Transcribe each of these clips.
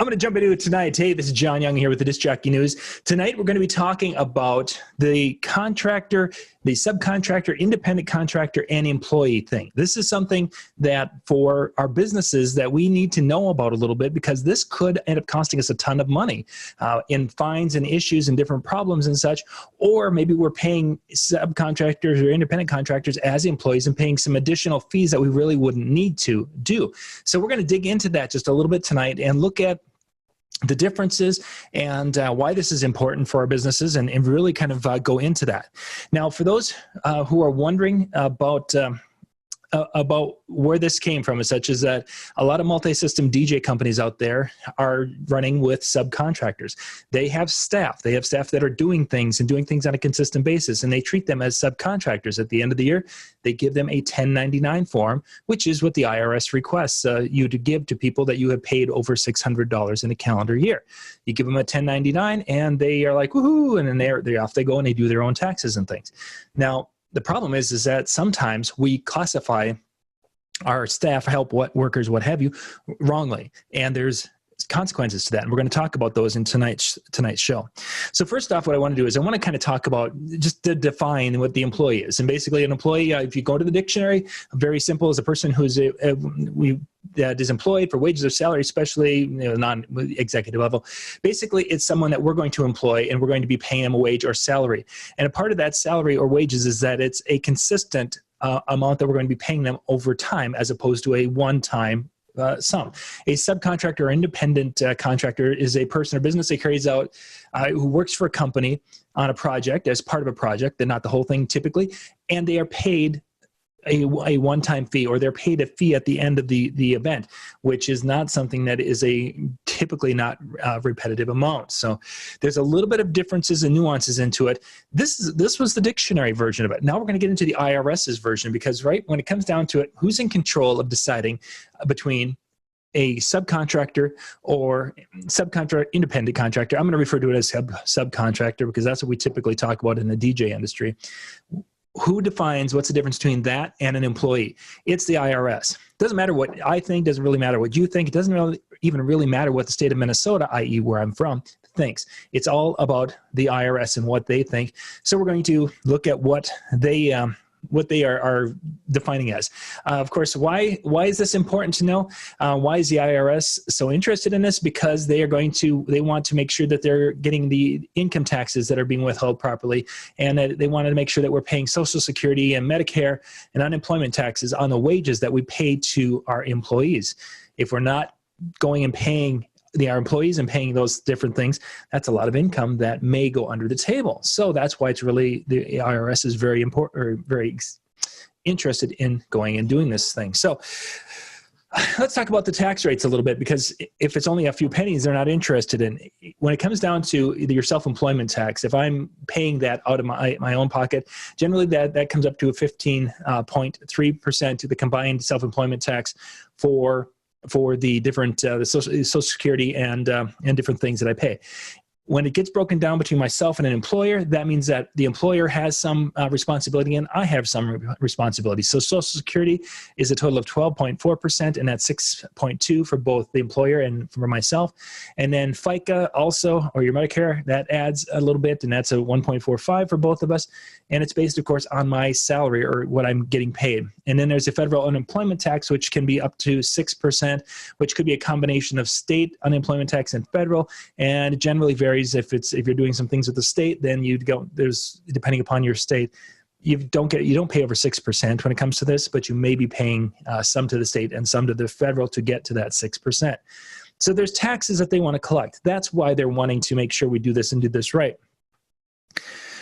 I'm going to jump into it tonight. Hey, this is John Young here with the Disc Jockey News. Tonight, we're going to be talking about the contractor, the subcontractor, independent contractor, and employee thing. This is something that for our businesses that we need to know about a little bit, because this could end up costing us a ton of money in fines and issues and different problems and such. Or maybe we're paying subcontractors or independent contractors as employees and paying some additional fees that we really wouldn't need to do. So we're going to dig into that just a little bit tonight and look at the differences and why this is important for our businesses, and really kind of go into that. Now, for those who are wondering about where this came from, such as that a lot of multi-system DJ companies out there are running with subcontractors. They have staff. They have staff that are doing things on a consistent basis, and they treat them as subcontractors. At the end of the year, they give them a 1099 form, which is what the IRS requests you to give to people that you have paid over $600 in a calendar year. You give them a 1099, and they are like, woohoo, and then they're off they go, and they do their own taxes and things. Now, the problem is that sometimes we classify our staff, help, workers, what have you, wrongly, and there's consequences to that, and we're going to talk about those in tonight's show. So first off, what I want to do is I want to kind of talk about just to define what the employee is. And basically, an employee, if you go to the dictionary, very simple, is a person who's that is employed for wages or salary, especially non-executive level. Basically, it's someone that we're going to employ, and we're going to be paying them a wage or salary. And a part of that salary or wages is that it's a consistent amount that we're going to be paying them over time, as opposed to a one-time sum. A subcontractor or independent contractor is a person or business that carries out, who works for a company on a project as part of a project. They're not the whole thing typically, and they are paid a one-time fee, or they're paid a fee at the end of the event, which is not something that is typically not repetitive amount. So there's a little bit of differences and nuances into it. This was the dictionary version of it. Now we're going to get into the IRS's version, because when it comes down to it, who's in control of deciding between a subcontractor or independent contractor? I'm going to refer to it as subcontractor because that's what we typically talk about in the DJ industry. Who defines what's the difference between that and an employee? It's the IRS. Doesn't matter what I think, doesn't really matter what you think. It doesn't even really matter what the state of Minnesota, i.e. where I'm from, thinks. It's all about the IRS and what they think. So we're going to look at what they are defining as. Of course, why is this important to know? Why is the IRS so interested in this? Because they want to make sure that they're getting the income taxes that are being withheld properly, and that they wanted to make sure that we're paying Social Security and Medicare and unemployment taxes on the wages that we pay to our employees. If we're not going and paying our employees and paying those different things, that's a lot of income that may go under the table. So that's why it's really, the IRS is very important, or very interested in going and doing this thing. So let's talk about the tax rates a little bit, because if it's only a few pennies, they're not interested in. When it comes down to your self-employment tax, if I'm paying that out of my own pocket, generally that comes up to a 15.3% to the combined self-employment tax for the different the Social Security and different things that I pay. When it gets broken down between myself and an employer, that means that the employer has some responsibility and I have some responsibility. So Social Security is a total of 12.4%, and that's 6.2 for both the employer and for myself. And then FICA also, or your Medicare, that adds a little bit, and that's a 1.45 for both of us. And it's based, of course, on my salary or what I'm getting paid. And then there's a federal unemployment tax, which can be up to 6%, which could be a combination of state unemployment tax and federal, and it generally varies. If you're doing some things with the state, then there's, depending upon your state, you don't pay over 6% when it comes to this, but you may be paying some to the state and some to the federal to get to that 6%. So there's taxes that they want to collect. That's why they're wanting to make sure we do this and do this right.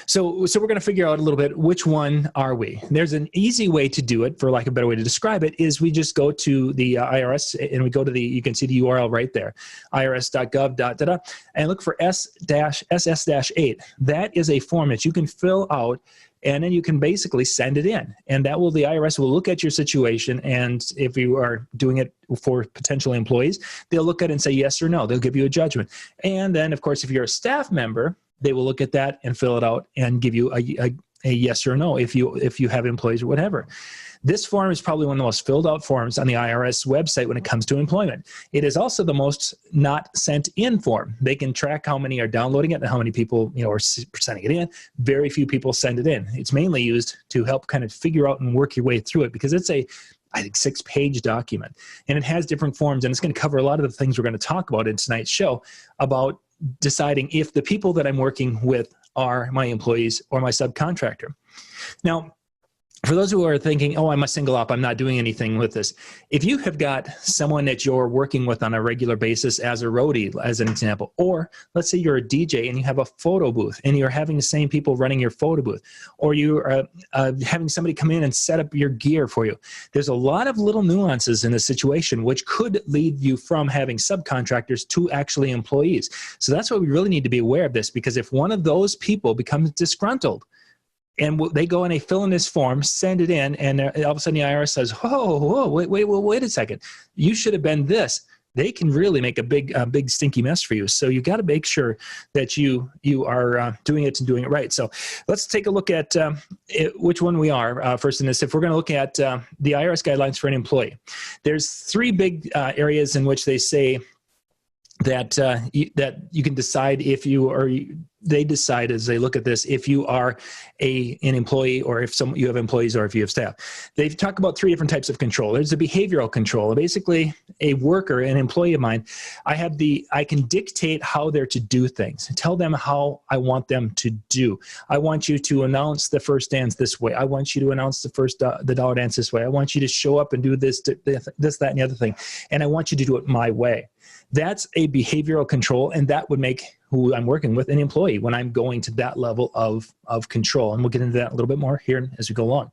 So we're going to figure out a little bit, which one are we? There's an easy way to do it, for lack of a better way to describe it, is we just go to the IRS, and we go to you can see the URL right there, irs.gov, and look for SS-8. That is a form that you can fill out, and then you can basically send it in. And the IRS will look at your situation, and if you are doing it for potential employees, they'll look at it and say yes or no. They'll give you a judgment. And then, of course, if you're a staff member, they will look at that and fill it out and give you a yes or a no if you have employees or whatever. This form is probably one of the most filled out forms on the IRS website when it comes to employment. It is also the most not sent in form. They can track how many are downloading it and how many people, are sending it in. Very few people send it in. It's mainly used to help kind of figure out and work your way through it, because it's I think 6-page document, and it has different forms, and it's going to cover a lot of the things we're going to talk about in tonight's show about deciding if the people that I'm working with are my employees or my subcontractor. Now, for those who are thinking, oh, I'm a single op, I'm not doing anything with this. If you have got someone that you're working with on a regular basis as a roadie, as an example, or let's say you're a DJ and you have a photo booth and you're having the same people running your photo booth, or you are having somebody come in and set up your gear for you. There's a lot of little nuances in this situation which could lead you from having subcontractors to actually employees. So that's why we really need to be aware of this, because if one of those people becomes disgruntled, and they go and they fill in this form, send it in, and all of a sudden the IRS says, whoa, wait a second. You should have been this. They can really make a big stinky mess for you. So you got to make sure that you are doing it and doing it right. So let's take a look at which one we are first in this. If we're going to look at the IRS guidelines for an employee, there's 3 big areas in which they say that you can decide if you are. They decide as they look at this if you are an employee, or if you have employees, or if you have staff. They talk about 3 different types of control. There's the behavioral control. Basically, a worker, an employee of mine, I can dictate how they're to do things, tell them how I want them to do. I want you to announce the first dance this way. I want you to announce the dollar dance this way. I want you to show up and do this, that, and the other thing. And I want you to do it my way. That's a behavioral control, and that would make who I'm working with an employee when I'm going to that level of control. And we'll get into that a little bit more here as we go along.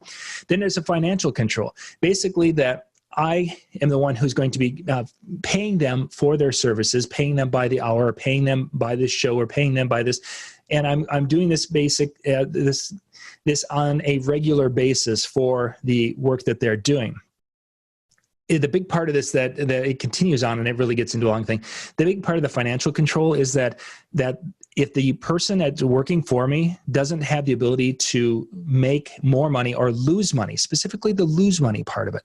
Then there's a financial control. Basically that I am the one who's going to be paying them for their services, paying them by the hour, paying them by this show, or paying them by this. And I'm doing this this on a regular basis for the work that they're doing. The big part of this that it continues on, and it really gets into a long thing. The big part of the financial control is that if the person that's working for me doesn't have the ability to make more money or lose money, specifically the lose money part of it,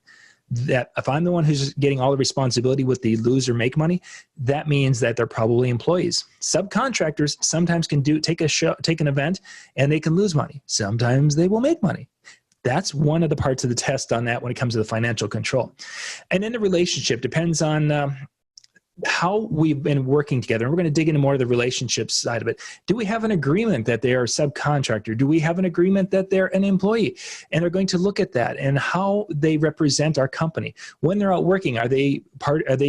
that if I'm the one who's getting all the responsibility with the lose or make money, that means that they're probably employees. Subcontractors sometimes can take an event and they can lose money. Sometimes they will make money. That's one of the parts of the test on that when it comes to the financial control. And then the relationship depends on how we've been working together. And we're going to dig into more of the relationship side of it. Do we have an agreement that they are a subcontractor? Do we have an agreement that they're an employee? And they're going to look at that and how they represent our company. When they're out working, are they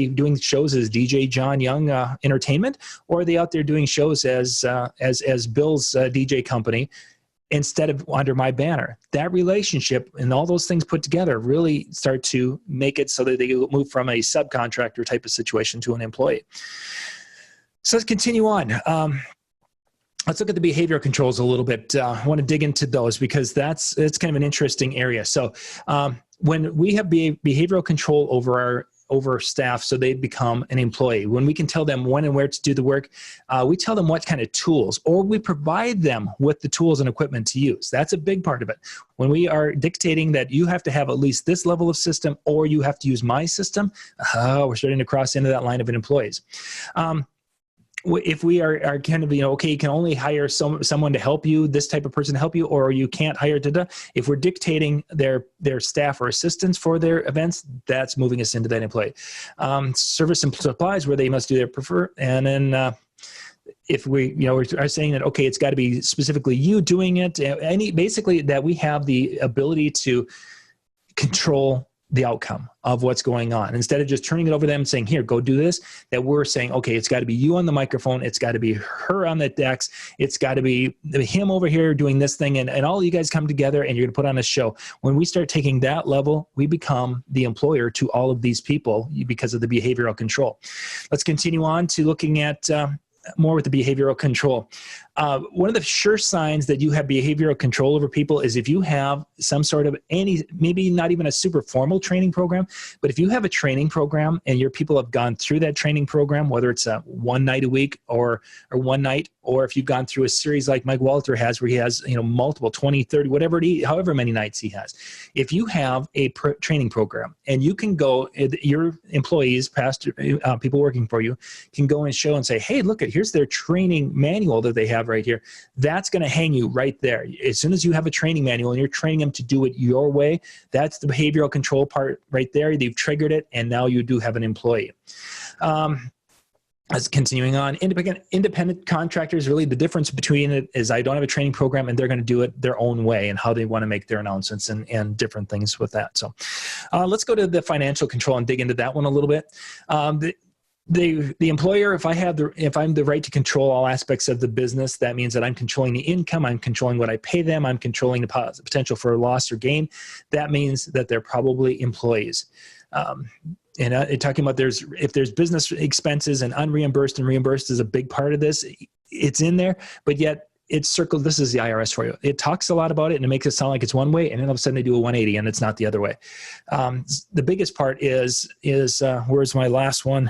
doing shows as DJ John Young Entertainment, or are they out there doing shows as Bill's DJ company, instead of under my banner? That relationship and all those things put together really start to make it so that they move from a subcontractor type of situation to an employee. So let's continue on. Let's look at the behavioral controls a little bit. I want to dig into those because it's kind of an interesting area. So when we have behavioral control over staff, so they become an employee. When we can tell them when and where to do the work, we tell them what kind of tools, or we provide them with the tools and equipment to use. That's a big part of it. When we are dictating that you have to have at least this level of system, or you have to use my system, we're starting to cross into that line of employees. If we are kind of, okay, you can only hire someone to help you, this type of person to help you, or you can't hire if we're dictating their staff or assistants for their events, that's moving us into that employee. Service and supplies, where they must do their prefer. And then if we, are saying that, okay, it's got to be specifically you doing it, basically that we have the ability to control the outcome of what's going on. Instead of just turning it over to them and saying, here, go do this, that we're saying, okay, it's got to be you on the microphone. It's got to be her on the decks. It's got to be him over here doing this thing. And all you guys come together and you're going to put on a show. When we start taking that level, we become the employer to all of these people because of the behavioral control. Let's continue on to looking at more with the behavioral control. One of the sure signs that you have behavioral control over people is if you have some sort of maybe not even a super formal training program, but if you have a training program and your people have gone through that training program, whether it's a one night a week or one night, or if you've gone through a series like Mike Walter has, where he has, multiple 20, 30, however many nights he has. If you have a training program and you can go, your employees, past people working for you, can go and show and say, hey, look, here's their training manual that they have right here. That's going to hang you right there. As soon as you have a training manual and you're training them to do it your way, that's the behavioral control part right there. They've triggered it, and now you do have an employee. As continuing on, independent contractors, really the difference between it is I don't have a training program and they're going to do it their own way and how they want to make their announcements and different things with that. So let's go to the financial control and dig into that one a little bit. The employer, if I'm the right to control all aspects of the business, that means that I'm controlling the income, I'm controlling what I pay them, I'm controlling the potential for loss or gain. That means that they're probably employees. And talking about if there's business expenses and unreimbursed and reimbursed is a big part of this, it's in there, but yet it's circled. This is the IRS for you. It talks a lot about it and it makes it sound like it's one way, and then all of a sudden they do a 180 and it's not the other way. The biggest part is where's my last one?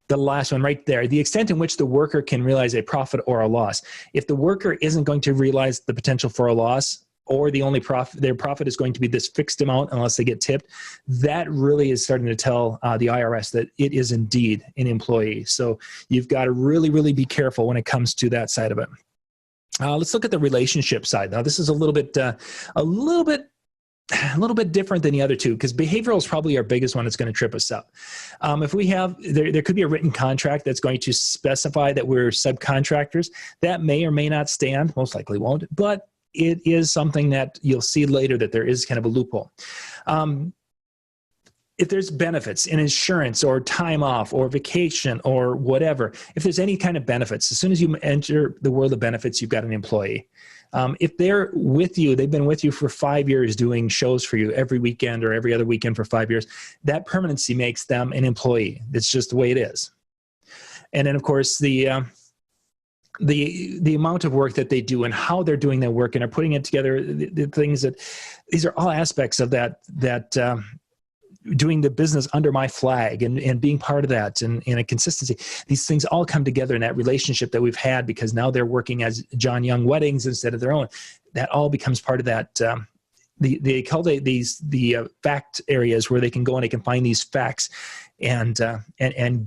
The last one right there, the extent in which the worker can realize a profit or a loss. If the worker isn't going to realize the potential for a loss, or the only their profit is going to be this fixed amount unless they get tipped, that really is starting to tell the IRS that it is indeed an employee. So you've got to really, really be careful when it comes to that side of it. Let's look at the relationship side. Now, this is a little bit different than the other two, because behavioral is probably our biggest one that's going to trip us up. If we have, there could be a written contract that's going to specify that we're subcontractors. That may or may not stand, most likely won't, but it is something that you'll see later that there is kind of a loophole. If there's benefits in insurance or time off or vacation or whatever, if there's any kind of benefits, as soon as you enter the world of benefits, you've got an employee. If they're with you, they've been with you for 5 years doing shows for you every weekend or every other weekend for 5 years, that permanency makes them an employee. It's just the way it is. And then, of course, the amount of work that they do and how they're doing their work and are putting it together, the things that, these are all aspects of that doing the business under my flag and being part of that and a consistency. These things all come together in that relationship that we've had, because now they're working as John Young weddings instead of their own. That all becomes part of that. They cultivate the fact areas where they can go and they can find these facts and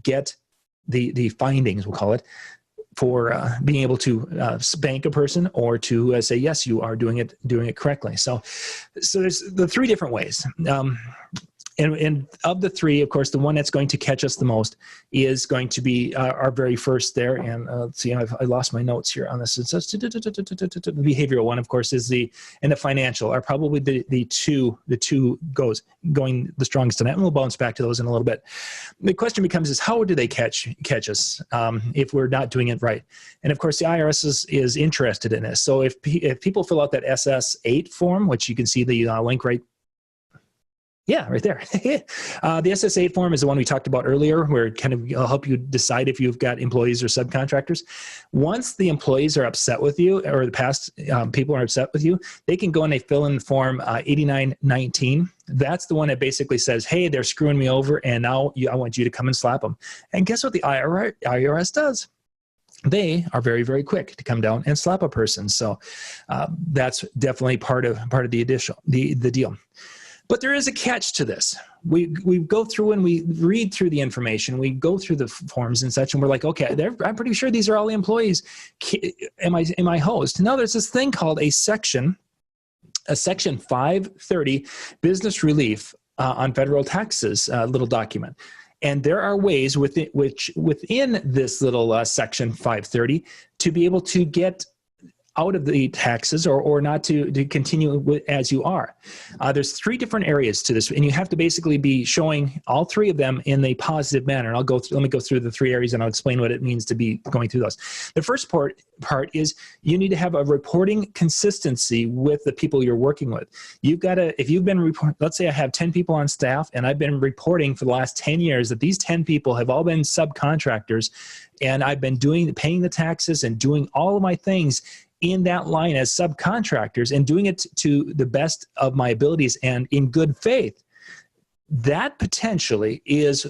get the findings, we'll call it, for being able to spank a person or to say, yes, you are doing it correctly. So there's the three different ways. And of the three, of course, the one that's going to catch us the most is going to be our very first there. And let's see, I lost my notes here on this. It says the behavioral one, of course, and the financial are probably the two going the strongest in that. And we'll bounce back to those in a little bit. The question becomes is how do they catch us if we're not doing it right? And of course, the IRS is interested in this. So if people fill out that SS8 form, which you can see the link right. Yeah, right there. The SS8 form is the one we talked about earlier, where it kind of will help you decide if you've got employees or subcontractors. Once the employees are upset with you, or the past people are upset with you, they can go and they fill in form 8919. That's the one that basically says, hey, they're screwing me over, and now I want you to come and slap them. And guess what the IRS does? They are very, very quick to come down and slap a person. So that's definitely part of the deal. But there is a catch to this. We go through and we read through the information. We go through the forms and such, and we're like, okay, I'm pretty sure these are all the employees. Am I host? Now there's this thing called a section 530 business relief on federal taxes little document. And there are ways within this little section 530 to be able to get out of the taxes or not to continue as you are. There's three different areas to this, and you have to basically be showing all three of them in a positive manner. And let me go through the three areas, and I'll explain what it means to be going through those. The first part is you need to have a reporting consistency with the people you're working with. You've got to, if you've been reporting, let's say I have 10 people on staff, and I've been reporting for the last 10 years that these 10 people have all been subcontractors, and I've been paying the taxes and doing all of my things in that line as subcontractors and doing it to the best of my abilities and in good faith. That potentially is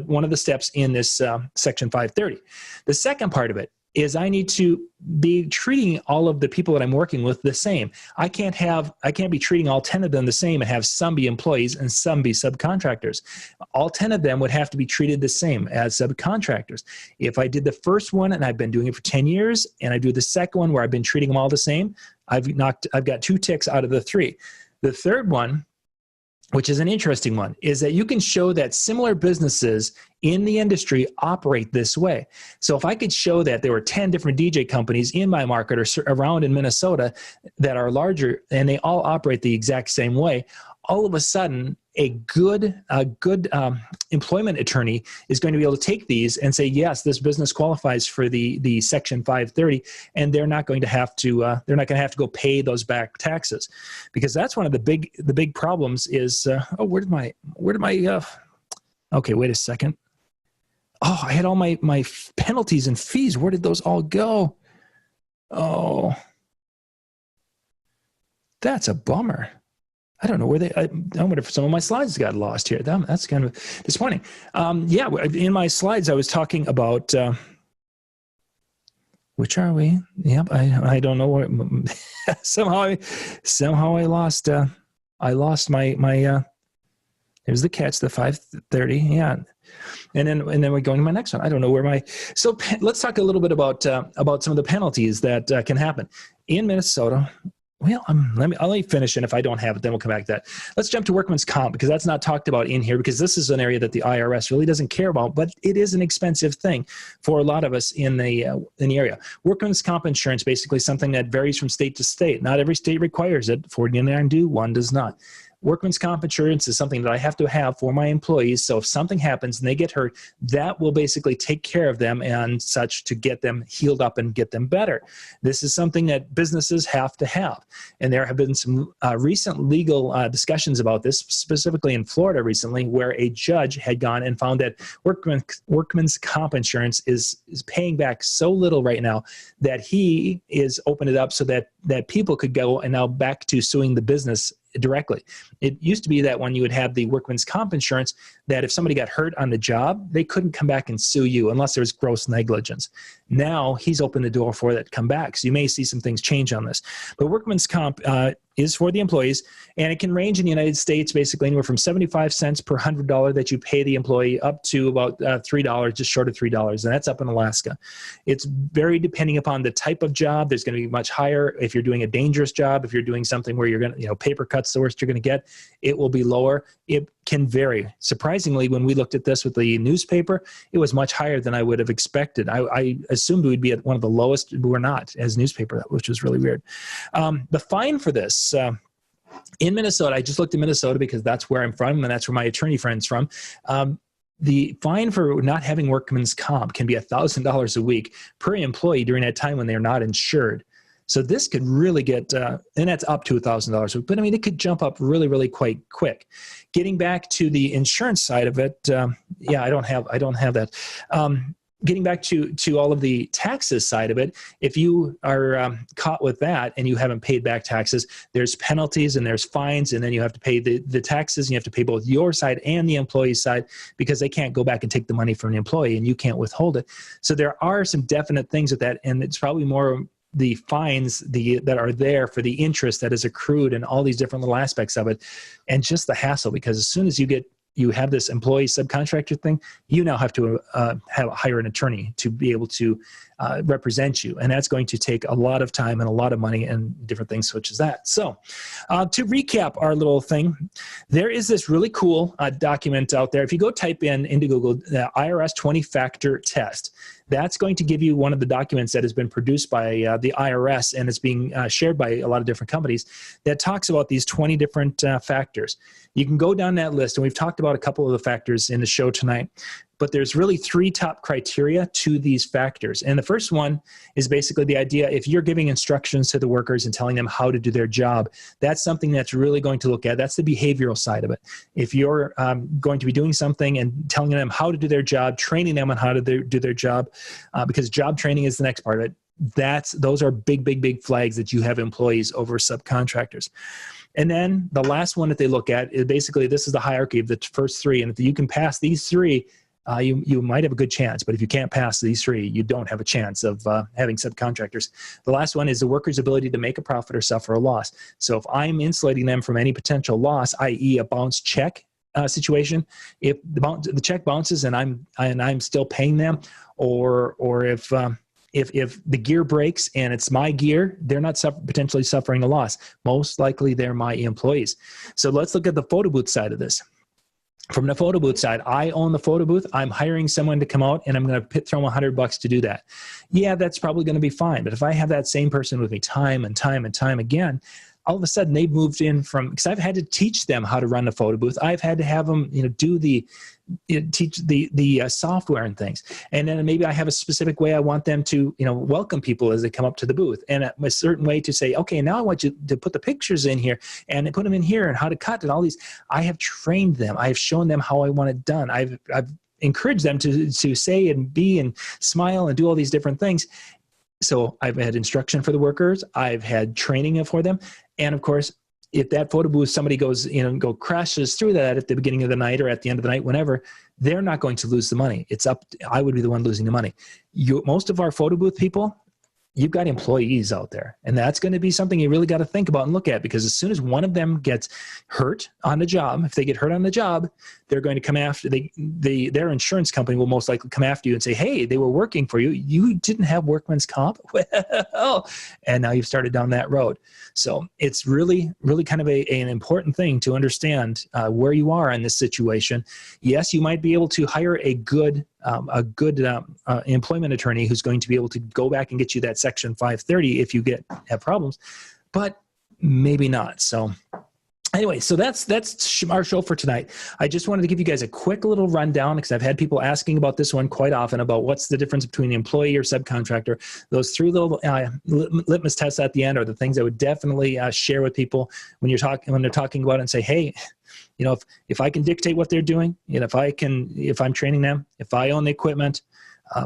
one of the steps in this Section 530. The second part of it is I need to be treating all of the people that I'm working with the same. I can't be treating all 10 of them the same and have some be employees and some be subcontractors. All 10 of them would have to be treated the same as subcontractors. If I did the first one and I've been doing it for 10 years, and I do the second one where I've been treating them all the same, I've got 2 ticks out of the 3. The third one, which is an interesting one, is that you can show that similar businesses in the industry operate this way. So if I could show that there were 10 different DJ companies in my market or around in Minnesota that are larger and they all operate the exact same way, all of a sudden a good employment attorney is going to be able to take these and say, yes, this business qualifies for the Section 530, and they're not going to have to go pay those back taxes, because that's one of the big problems is okay, wait a second. Oh, I had all my penalties and fees. Where did those all go? Oh, that's a bummer. I don't know where I wonder if some of my slides got lost here. That's kind of disappointing. Yeah, in my slides, I was talking about, which are we? Yep, I don't know where, somehow I lost my, here's the catch, the 530, yeah. And then we're going to my next one. I don't know where so let's talk a little bit about some of the penalties that can happen in Minnesota. Well, let me finish, and if I don't have it, then we'll come back to that. Let's jump to Workman's Comp, because that's not talked about in here, because this is an area that the IRS really doesn't care about, but it is an expensive thing for a lot of us in the area. Workman's Comp insurance, basically something that varies from state to state. Not every state requires it. 49 do, one does not. Workman's Comp insurance is something that I have to have for my employees. So if something happens and they get hurt, that will basically take care of them and such to get them healed up and get them better. This is something that businesses have to have. And there have been some recent legal discussions about this, specifically in Florida recently, where a judge had gone and found that Workman's Comp insurance is paying back so little right now that he is opened it up so that people could go and now back to suing the business directly. It used to be that when you would have the Workman's Comp insurance, that if somebody got hurt on the job, they couldn't come back and sue you unless there was gross negligence. Now he's opened the door for that to come back. So you may see some things change on this. But Workman's Comp is for the employees, and it can range in the United States basically anywhere from 75 cents per $100 that you pay the employee up to about $3, just short of $3, and that's up in Alaska. It's very depending upon the type of job. There's going to be much higher if you're doing a dangerous job. If you're doing something where you're going to, paper cuts the worst you're going to get, it will be lower. It can vary. Surprisingly, when we looked at this with the newspaper, it was much higher than I would have expected. I assumed we'd be at one of the lowest, but we're not as newspaper, which was really weird. The fine for this, in Minnesota, I just looked at Minnesota because that's where I'm from and that's where my attorney friend's from. The fine for not having Workman's Comp can be $1,000 a week per employee during that time when they're not insured. So this could really get, and that's up to $1,000 a week, but I mean, it could jump up really, really quite quick. Getting back to the insurance side of it, yeah, I don't have that. Getting back to all of the taxes side of it, if you are caught with that and you haven't paid back taxes, there's penalties and there's fines, and then you have to pay the taxes, and you have to pay both your side and the employee's side, because they can't go back and take the money from the employee and you can't withhold it. So there are some definite things with that, and it's probably more the fines that are there for the interest that is accrued and all these different little aspects of it, and just the hassle, because as soon as you have this employee subcontractor thing, you now have to hire an attorney to be able to represent you. And that's going to take a lot of time and a lot of money and different things such as that. So to recap our little thing, there is this really cool document out there. If you go type into Google, the IRS 20-factor test, that's going to give you one of the documents that has been produced by the IRS, and it's being shared by a lot of different companies, that talks about these 20 different factors. You can go down that list, and we've talked about a couple of the factors in the show tonight, but there's really 3 top criteria to these factors. And the first one is basically the idea, if you're giving instructions to the workers and telling them how to do their job, that's something that's really going to look at. That's the behavioral side of it. If you're going to be doing something and telling them how to do their job, training them on how to do their job, because job training is the next part of it, those are big flags that you have employees over subcontractors. And then the last one that they look at is basically, this is the hierarchy of the first 3. And if you can pass these 3, you might have a good chance. But if you can't pass these 3, you don't have a chance of having subcontractors. The last one is the worker's ability to make a profit or suffer a loss. So if I'm insulating them from any potential loss, i.e. a bounce check situation, if the check bounces and I'm still paying them, or if the gear breaks and it's my gear, they're not potentially suffering a loss. Most likely they're my employees. So let's look at the photo booth side of this. From the photo booth side, I own the photo booth. I'm hiring someone to come out, and I'm going to throw them $100 to do that. Yeah, that's probably going to be fine. But if I have that same person with me time and time and time again, all of a sudden they've moved in from, because I've had to teach them how to run the photo booth. I've had to have them, teach the software and things. And then maybe I have a specific way I want them to, welcome people as they come up to the booth, and a certain way to say, okay, now I want you to put the pictures in here and put them in here, and how to cut and all these. I have trained them. I've shown them how I want it done. I've encouraged them to say and be and smile and do all these different things. So I've had instruction for the workers. I've had training for them. And of course, if that photo booth, somebody goes, crashes through that at the beginning of the night or at the end of the night, whenever, they're not going to lose the money. I would be the one losing the money. Most of our photo booth people, you've got employees out there, and that's going to be something you really got to think about and look at, because as soon as one of them gets hurt on the job, if they get hurt on the job, they're going to come after their insurance company will most likely come after you and say, hey, they were working for you. You didn't have Workman's Comp. Well, and now you've started down that road. So it's really, really kind of an important thing to understand where you are in this situation. Yes, you might be able to hire a good employment attorney who's going to be able to go back and get you that Section 530 if you have problems, but maybe not. So anyway, so that's our show for tonight. I just wanted to give you guys a quick little rundown, because I've had people asking about this one quite often, about what's the difference between employee or subcontractor. Those 3 little litmus tests at the end are the things I would definitely share with people when they're talking about it, and say, hey, if I can dictate what they're doing, if I'm training them, if I own the equipment,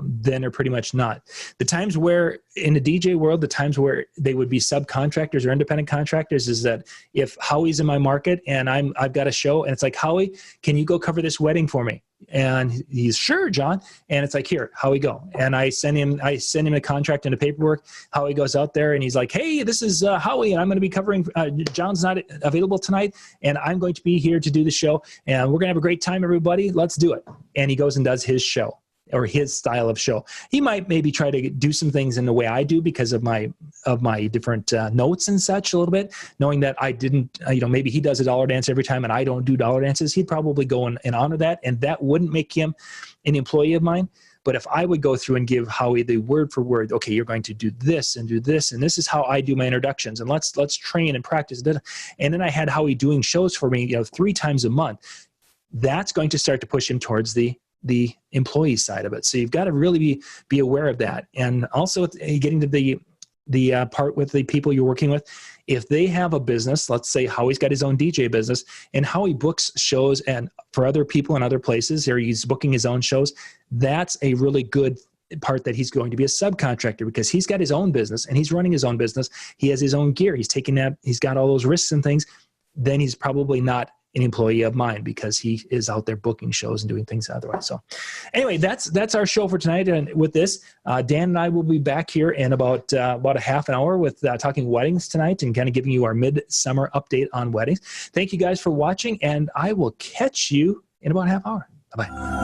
then they're pretty much not. The times where in the DJ world, the times where they would be subcontractors or independent contractors is that if Howie's in my market and I've got a show, and it's like, Howie, can you go cover this wedding for me? And he's, sure, John. And it's like, here, Howie, go. And I send him a contract and a paperwork. Howie goes out there and he's like, hey, this is Howie, and I'm going to be covering, John's not available tonight, and I'm going to be here to do the show, and we're going to have a great time, everybody. Let's do it. And he goes and does his show, or his style of show. He might maybe try to do some things in the way I do because of my different notes and such a little bit, knowing that I didn't, maybe he does a dollar dance every time and I don't do dollar dances. He'd probably go and honor that, and that wouldn't make him an employee of mine. But if I would go through and give Howie the word for word, okay, you're going to do this, and this is how I do my introductions, and let's train and practice. And then I had Howie doing shows for me, 3 times a month. That's going to start to push him towards the employee side of it. So you've got to really be aware of that. And also getting to the part with the people you're working with, if they have a business, let's say Howie's got his own DJ business, and Howie books shows and for other people in other places, or he's booking his own shows, that's a really good part that he's going to be a subcontractor, because he's got his own business and he's running his own business. He has his own gear. He's taking that. He's got all those risks and things. Then he's probably not an employee of mine, because he is out there booking shows and doing things otherwise. So anyway, that's our show for tonight. And with this, Dan and I will be back here in about a half an hour with talking weddings tonight, and kind of giving you our midsummer update on weddings. Thank you guys for watching, and I will catch you in about a half hour. Bye-bye.